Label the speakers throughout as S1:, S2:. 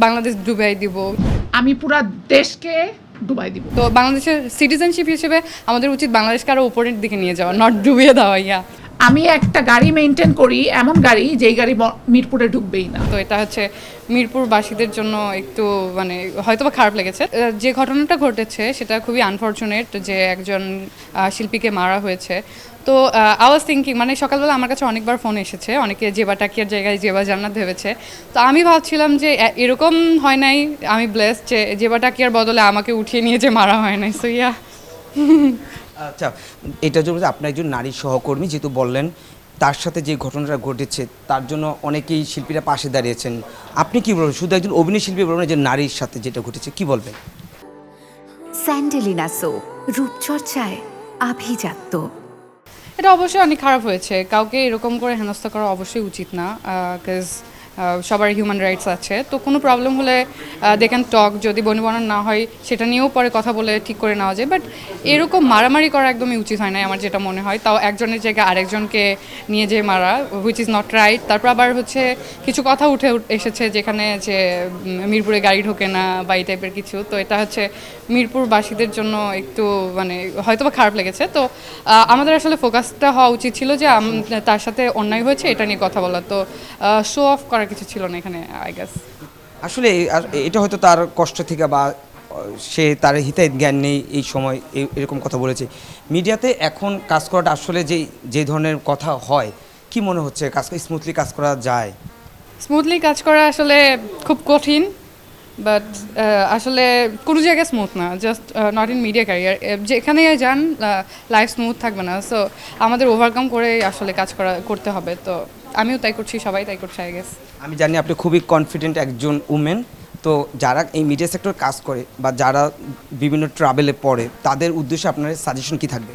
S1: বাংলাদেশ ডুবাই দিব।
S2: আমি পুরা দেশকে ডুবাই দিব।
S1: তো বাংলাদেশের সিটিজেনশিপ হিসেবে আমাদের উচিত বাংলাদেশকে আরও উপরের দিকে নিয়ে যাওয়া, নট ডুবিয়ে দেওয়া।
S2: আমি একটা গাড়ি মেনটেন করি, এমন গাড়ি যেই গাড়ি মিরপুরে ঢুকবেই না।
S1: তো এটা হচ্ছে মিরপুরবাসীদের জন্য একটু মানে হয়তো বা খারাপ লেগেছে। যে ঘটনাটা ঘটেছে সেটা খুবই আনফর্চুনেট, যে একজন শিল্পীকে মারা হয়েছে। তো আই ওয়াজ থিঙ্কিং, মানে সকালবেলা আমার কাছে অনেকবার ফোন এসেছে, অনেকে জেবা টাকিয়ার জায়গায় জেবা জান্নাত ভেবেছে। তো আমি ভাবছিলাম যে এরকম হয় নাই, আমি ব্লেসড যে জেবা টাকিয়ার বদলে আমাকে উঠিয়ে নিয়ে যে মারা হয় নাই। So yeah.
S3: আচ্ছা, এটা যদি আপনি একজন নারী সহকর্মী যেহেতু বললেন, তার সাথে যে ঘটনাটা ঘটেছে তার জন্য অনেকেই শিল্পীরা পাশে দাঁড়িয়েছেন, আপনি কি বলবেন? শুধু একজন অভিনয় শিল্পী বলবেন, যে নারীর সাথে যেটা ঘটেছে কি বলবেন?
S4: স্যান্ডেলিনা সো, রূপচর্চায় আভিজাত্য।
S1: এটা অবশ্যই অনেক খারাপ হয়েছে, কাউকে এরকম করে হেনস্থা করা অবশ্যই উচিত না, বিকজ সবার হিউম্যান রাইটস আছে। তো কোনো প্রবলেম হলে দে ক্যান টক, যদি বনিবনা না হয় সেটা নিয়েও পরে কথা বলে ঠিক করে নেওয়া যায়। বাট এরকম মারামারি করা একদমই উচিত হয় না আমার যেটা মনে হয়, তাও একজনের জায়গায় আরেকজনকে নিয়ে যেয়ে মারা, হুইচ ইজ নট রাইট। তারপর আবার হচ্ছে কিছু কথা উঠে এসেছে যেখানে যে মিরপুরে গাড়ি ঢোকে না বা এই টাইপের কিছু। তো এটা হচ্ছে মিরপুরবাসীদের জন্য একটু মানে হয়তো বা খারাপ লেগেছে। তো আমাদের আসলে ফোকাসটা হওয়া উচিত ছিল যে তার সাথে অন্যায় হয়েছে এটা নিয়ে কথা বলা। তো শো অফ করার কিছু ছিল না এখানে, আই গেস।
S3: আসলে এটা হয়তো তার কষ্ট থেকে বা সে তার হিতাহিত জ্ঞান নেই এই সময় এরকম কথা বলেছে। মিডিয়াতে এখন কাজ করাটা আসলে যে ধরনের কথা হয়, কি মনে হচ্ছে কাজ স্মুথলি কাজ করা যায়?
S1: স্মুথলি কাজ করা আসলে খুব কঠিন, বাট আসলে কোনো জায়গায় স্মুথ না, just not in media career. যেখানে যান লাইফ স্মুথ থাকবে না। সো আমাদের ওভারকাম করে আসলে কাজ করতে হবে। তো আমিও তাই করছি, সবাই তাই করছে, আই গেস।
S3: আমি জানি আপনি খুবই কনফিডেন্ট একজন উমেন। তো যারা এই মিডিয়া সেক্টর কাজ করে বা যারা বিভিন্ন ট্রাভেলে পড়ে, তাদের উদ্দেশ্যে আপনার সাজেশন কি থাকবে?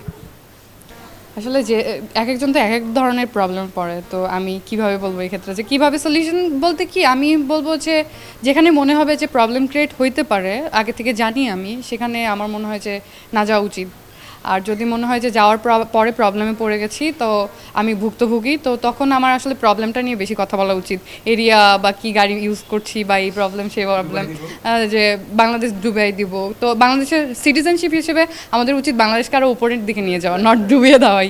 S1: আসলে যে এক একজন তো এক এক ধরনের প্রবলেম পড়ে, তো আমি কিভাবে বলবো এই ক্ষেত্রে যে কিভাবে সলিউশন বলতে কি, আমি বলবো যে যেখানে মনে হবে যে প্রবলেম ক্রিয়েট হইতে পারে আগে থেকে জানি আমি, সেখানে আমার মনে হয় যে না যাওয়া উচিত। আর যদি মনে হয় যে যাওয়ার পরে প্রবলেমে পড়ে গেছি, তো আমি ভুক্তভোগী, তো তখন আমার আসলে প্রবলেমটা নিয়ে বেশি কথা বলা উচিত। এরিয়া বা কি গাড়ি ইউজ করছি বা এই প্রবলেম সেই প্রবলেম, যে বাংলাদেশ ডুবাই দিব। তো বাংলাদেশের সিটিজেনশিপ হিসেবে আমাদের উচিত বাংলাদেশকে আরও উপরের দিকে নিয়ে যাওয়া, নট ডুবিয়ে দেওয়া।